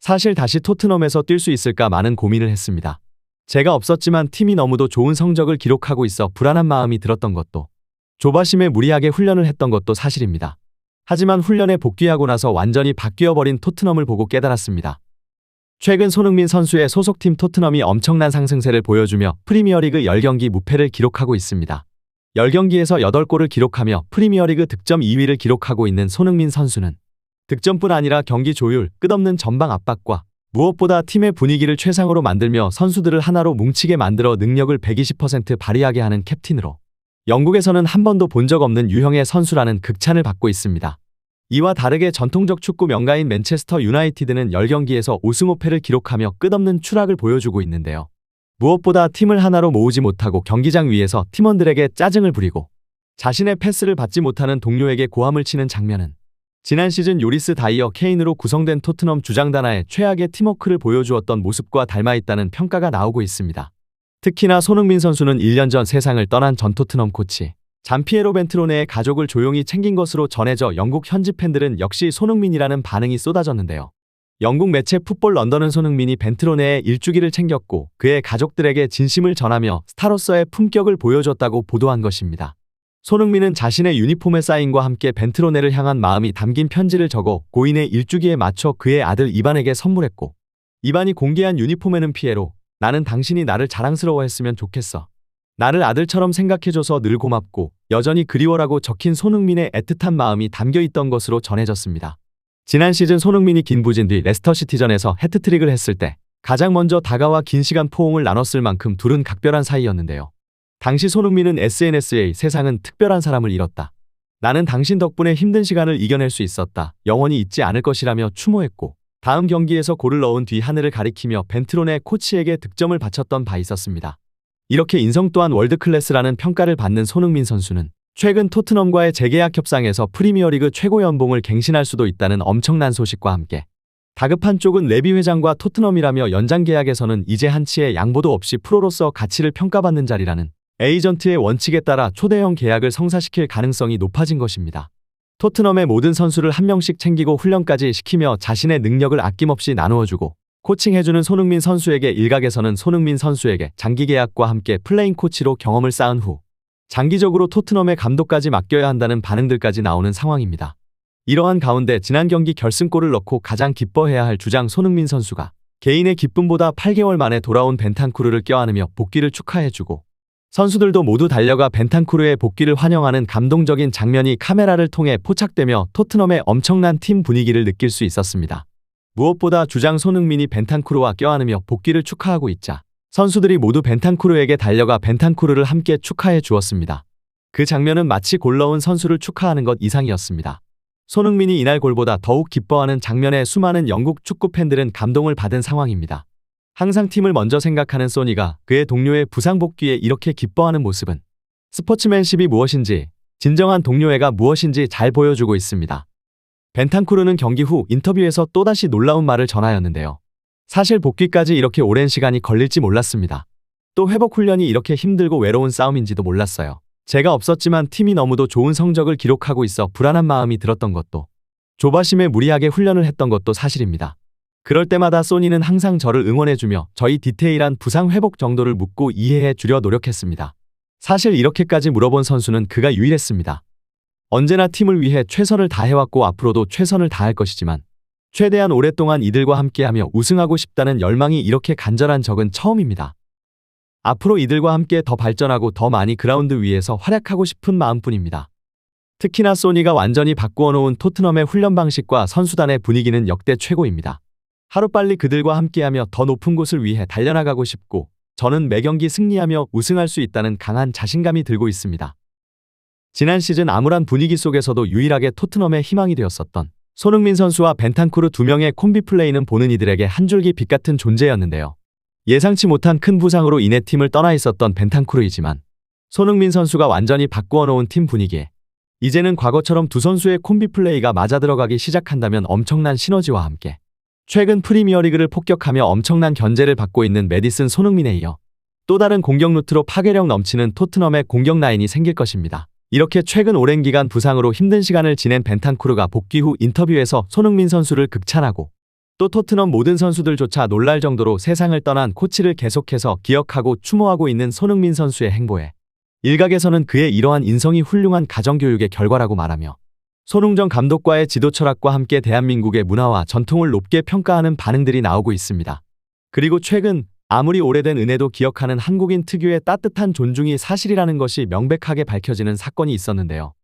사실 다시 토트넘에서 뛸 수 있을까 많은 고민을 했습니다. 제가 없었지만 팀이 너무도 좋은 성적을 기록하고 있어 불안한 마음이 들었던 것도, 조바심에 무리하게 훈련을 했던 것도 사실입니다. 하지만 훈련에 복귀하고 나서 완전히 바뀌어버린 토트넘을 보고 깨달았습니다. 최근 손흥민 선수의 소속팀 토트넘이 엄청난 상승세를 보여주며 프리미어리그 10경기 무패를 기록하고 있습니다. 10경기에서 8골을 기록하며 프리미어리그 득점 2위를 기록하고 있는 손흥민 선수는 득점뿐 아니라 경기 조율, 끝없는 전방 압박과 무엇보다 팀의 분위기를 최상으로 만들며 선수들을 하나로 뭉치게 만들어 능력을 120% 발휘하게 하는 캡틴으로 영국에서는 한 번도 본 적 없는 유형의 선수라는 극찬을 받고 있습니다. 이와 다르게 전통적 축구 명가인 맨체스터 유나이티드는 10경기에서 5승 5패를 기록하며 끝없는 추락을 보여주고 있는데요. 무엇보다 팀을 하나로 모으지 못하고 경기장 위에서 팀원들에게 짜증을 부리고 자신의 패스를 받지 못하는 동료에게 고함을 치는 장면은 지난 시즌 요리스 다이어 케인으로 구성된 토트넘 주장단화의 최악의 팀워크를 보여주었던 모습과 닮아있다는 평가가 나오고 있습니다. 특히나 손흥민 선수는 1년 전 세상을 떠난 전 토트넘 코치 잔피에로 벤트로네의 가족을 조용히 챙긴 것으로 전해져 영국 현지 팬들은 역시 손흥민이라는 반응이 쏟아졌는데요. 영국 매체 풋볼 런던은 손흥민이 벤트로네의 일주기를 챙겼고 그의 가족들에게 진심을 전하며 스타로서의 품격을 보여줬다고 보도한 것입니다. 손흥민은 자신의 유니폼의 사인과 함께 벤트로네를 향한 마음이 담긴 편지를 적어 고인의 일주기에 맞춰 그의 아들 이반에게 선물했고, 이반이 공개한 유니폼에는 피에로, 나는 당신이 나를 자랑스러워했으면 좋겠어. 나를 아들처럼 생각해줘서 늘 고맙고 여전히 그리워라고 적힌 손흥민의 애틋한 마음이 담겨있던 것으로 전해졌습니다. 지난 시즌 손흥민이 긴 부진 뒤 레스터시티전에서 해트트릭을 했을 때 가장 먼저 다가와 긴 시간 포옹을 나눴을 만큼 둘은 각별한 사이였는데요. 당시 손흥민은 SNS에 세상은 특별한 사람을 잃었다. 나는 당신 덕분에 힘든 시간을 이겨낼 수 있었다. 영원히 잊지 않을 것이라며 추모했고, 다음 경기에서 골을 넣은 뒤 하늘을 가리키며 벤트로네 코치에게 득점을 바쳤던 바 있었습니다. 이렇게 인성 또한 월드클래스라는 평가를 받는 손흥민 선수는 최근 토트넘과의 재계약 협상에서 프리미어리그 최고 연봉을 갱신할 수도 있다는 엄청난 소식과 함께 다급한 쪽은 레비 회장과 토트넘이라며 연장 계약에서는 이제 한치의 양보도 없이 프로로서 가치를 평가받는 자리라는 에이전트의 원칙에 따라 초대형 계약을 성사시킬 가능성이 높아진 것입니다. 토트넘의 모든 선수를 한 명씩 챙기고 훈련까지 시키며 자신의 능력을 아낌없이 나누어주고 코칭해주는 손흥민 선수에게 일각에서는 손흥민 선수에게 장기 계약과 함께 플레잉 코치로 경험을 쌓은 후 장기적으로 토트넘의 감독까지 맡겨야 한다는 반응들까지 나오는 상황입니다. 이러한 가운데 지난 경기 결승골을 넣고 가장 기뻐해야 할 주장 손흥민 선수가 개인의 기쁨보다 8개월 만에 돌아온 벤탄쿠르를 껴안으며 복귀를 축하해주고, 선수들도 모두 달려가 벤탄쿠르의 복귀를 환영하는 감동적인 장면이 카메라를 통해 포착되며 토트넘의 엄청난 팀 분위기를 느낄 수 있었습니다. 무엇보다 주장 손흥민이 벤탄쿠르와 껴안으며 복귀를 축하하고 있자 선수들이 모두 벤탄쿠르에게 달려가 벤탄쿠르를 함께 축하해 주었습니다. 그 장면은 마치 골 넣은 선수를 축하하는 것 이상이었습니다. 손흥민이 이날 골보다 더욱 기뻐하는 장면에 수많은 영국 축구 팬들은 감동을 받은 상황입니다. 항상 팀을 먼저 생각하는 소니가 그의 동료의 부상 복귀에 이렇게 기뻐하는 모습은 스포츠맨십이 무엇인지, 진정한 동료애가 무엇인지 잘 보여주고 있습니다. 벤탄쿠르는 경기 후 인터뷰에서 또다시 놀라운 말을 전하였는데요. 사실 복귀까지 이렇게 오랜 시간이 걸릴지 몰랐습니다. 또 회복 훈련이 이렇게 힘들고 외로운 싸움인지도 몰랐어요. 제가 없었지만 팀이 너무도 좋은 성적을 기록하고 있어 불안한 마음이 들었던 것도, 조바심에 무리하게 훈련을 했던 것도 사실입니다. 그럴 때마다 소니는 항상 저를 응원해주며 저희 디테일한 부상 회복 정도를 묻고 이해해 주려 노력했습니다. 사실 이렇게까지 물어본 선수는 그가 유일했습니다. 언제나 팀을 위해 최선을 다해왔고 앞으로도 최선을 다할 것이지만 최대한 오랫동안 이들과 함께하며 우승하고 싶다는 열망이 이렇게 간절한 적은 처음입니다. 앞으로 이들과 함께 더 발전하고 더 많이 그라운드 위에서 활약하고 싶은 마음뿐입니다. 특히나 소니가 완전히 바꾸어 놓은 토트넘의 훈련 방식과 선수단의 분위기는 역대 최고입니다. 하루빨리 그들과 함께하며 더 높은 곳을 위해 달려나가고 싶고, 저는 매경기 승리하며 우승할 수 있다는 강한 자신감이 들고 있습니다. 지난 시즌 암울한 분위기 속에서도 유일하게 토트넘의 희망이 되었었던 손흥민 선수와 벤탄쿠르 두 명의 콤비 플레이는 보는 이들에게 한 줄기 빛 같은 존재였는데요. 예상치 못한 큰 부상으로 인해 팀을 떠나 있었던 벤탄쿠르이지만 손흥민 선수가 완전히 바꾸어 놓은 팀 분위기에 이제는 과거처럼 두 선수의 콤비 플레이가 맞아들어가기 시작한다면 엄청난 시너지와 함께 최근 프리미어리그를 폭격하며 엄청난 견제를 받고 있는 메디슨 손흥민에 이어 또 다른 공격 루트로 파괴력 넘치는 토트넘의 공격 라인이 생길 것입니다. 이렇게 최근 오랜 기간 부상으로 힘든 시간을 지낸 벤탄쿠르가 복귀 후 인터뷰에서 손흥민 선수를 극찬하고 또 토트넘 모든 선수들조차 놀랄 정도로 세상을 떠난 코치를 계속해서 기억하고 추모하고 있는 손흥민 선수의 행보에 일각에서는 그의 이러한 인성이 훌륭한 가정교육의 결과라고 말하며 손흥정 감독과의 지도 철학과 함께 대한민국의 문화와 전통을 높게 평가하는 반응들이 나오고 있습니다. 그리고 최근 아무리 오래된 은혜도 기억하는 한국인 특유의 따뜻한 존중이 사실이라는 것이 명백하게 밝혀지는 사건이 있었는데요.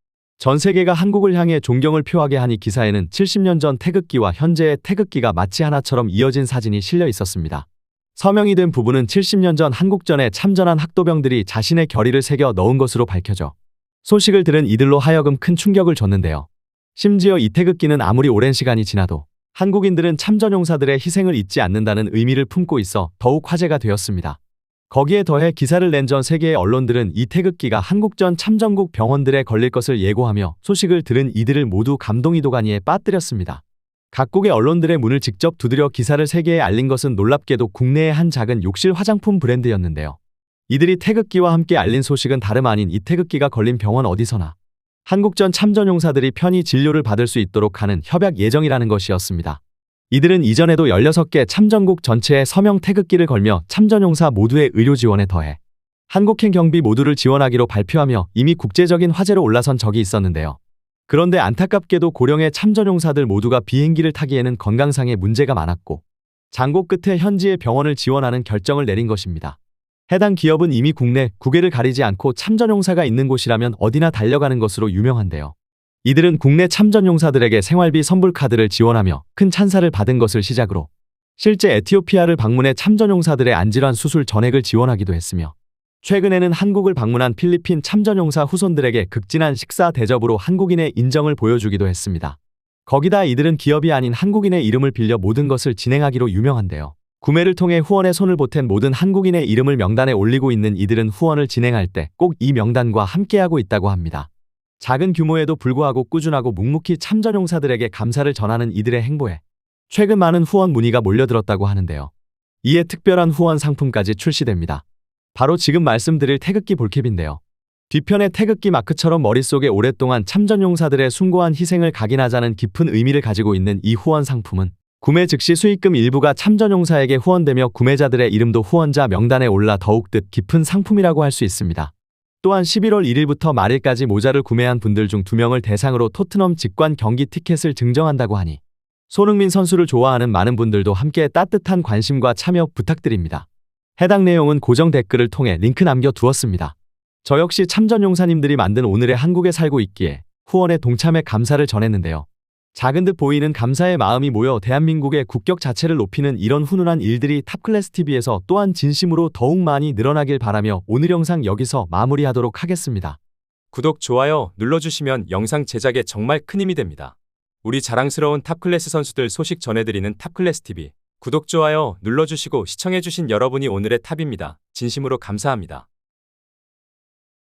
전 세계가 한국을 향해 존경을 표하게 하니 기사에는 70년 전 태극기와 현재의 태극기가 마치 하나처럼 이어진 사진이 실려 있었습니다. 서명이 된 부분은 70년 전 한국전에 참전한 학도병들이 자신의 결의를 새겨 넣은 것으로 밝혀져 소식을 들은 이들로 하여금 큰 충격을 줬는데요. 심지어 이 태극기는 아무리 오랜 시간이 지나도 한국인들은 참전용사들의 희생을 잊지 않는다는 의미를 품고 있어 더욱 화제가 되었습니다. 거기에 더해 기사를 낸 전 세계의 언론들은 이 태극기가 한국전 참전국 병원들에 걸릴 것을 예고하며 소식을 들은 이들을 모두 감동이도가니에 빠뜨렸습니다. 각국의 언론들의 문을 직접 두드려 기사를 세계에 알린 것은 놀랍게도 국내의 한 작은 욕실 화장품 브랜드였는데요. 이들이 태극기와 함께 알린 소식은 다름 아닌 이 태극기가 걸린 병원 어디서나 한국전 참전용사들이 편히 진료를 받을 수 있도록 하는 협약 예정이라는 것이었습니다. 이들은 이전에도 16개 참전국 전체에 서명 태극기를 걸며 참전용사 모두의 의료 지원에 더해 한국행 경비 모두를 지원하기로 발표하며 이미 국제적인 화제로 올라선 적이 있었는데요. 그런데 안타깝게도 고령의 참전용사들 모두가 비행기를 타기에는 건강상의 문제가 많았고 장고 끝에 현지의 병원을 지원하는 결정을 내린 것입니다. 해당 기업은 이미 국내, 국외를 가리지 않고 참전용사가 있는 곳이라면 어디나 달려가는 것으로 유명한데요. 이들은 국내 참전용사들에게 생활비 선불 카드를 지원하며 큰 찬사를 받은 것을 시작으로 실제 에티오피아를 방문해 참전용사들의 안질환 수술 전액을 지원하기도 했으며 최근에는 한국을 방문한 필리핀 참전용사 후손들에게 극진한 식사 대접으로 한국인의 인정을 보여주기도 했습니다. 거기다 이들은 기업이 아닌 한국인의 이름을 빌려 모든 것을 진행하기로 유명한데요. 구매를 통해 후원에 손을 보탠 모든 한국인의 이름을 명단에 올리고 있는 이들은 후원을 진행할 때 꼭 이 명단과 함께하고 있다고 합니다. 작은 규모에도 불구하고 꾸준하고 묵묵히 참전용사들에게 감사를 전하는 이들의 행보에 최근 많은 후원 문의가 몰려들었다고 하는데요. 이에 특별한 후원 상품까지 출시됩니다. 바로 지금 말씀드릴 태극기 볼캡인데요. 뒤편의 태극기 마크처럼 머릿속에 오랫동안 참전용사들의 숭고한 희생을 각인하자는 깊은 의미를 가지고 있는 이 후원 상품은 구매 즉시 수익금 일부가 참전용사에게 후원되며 구매자들의 이름도 후원자 명단에 올라 더욱 뜻 깊은 상품이라고 할 수 있습니다. 또한 11월 1일부터 말일까지 모자를 구매한 분들 중 2명을 대상으로 토트넘 직관 경기 티켓을 증정한다고 하니 손흥민 선수를 좋아하는 많은 분들도 함께 따뜻한 관심과 참여 부탁드립니다. 해당 내용은 고정 댓글을 통해 링크 남겨두었습니다. 저 역시 참전용사님들이 만든 오늘의 한국에 살고 있기에 후원에 동참해 감사를 전했는데요. 작은 듯 보이는 감사의 마음이 모여 대한민국의 국격 자체를 높이는 이런 훈훈한 일들이 탑클래스TV에서 또한 진심으로 더욱 많이 늘어나길 바라며 오늘 영상 여기서 마무리하도록 하겠습니다. 구독, 좋아요 눌러주시면 영상 제작에 정말 큰 힘이 됩니다. 우리 자랑스러운 탑클래스 선수들 소식 전해드리는 탑클래스TV. 구독, 좋아요 눌러주시고 시청해주신 여러분이 오늘의 탑입니다. 진심으로 감사합니다.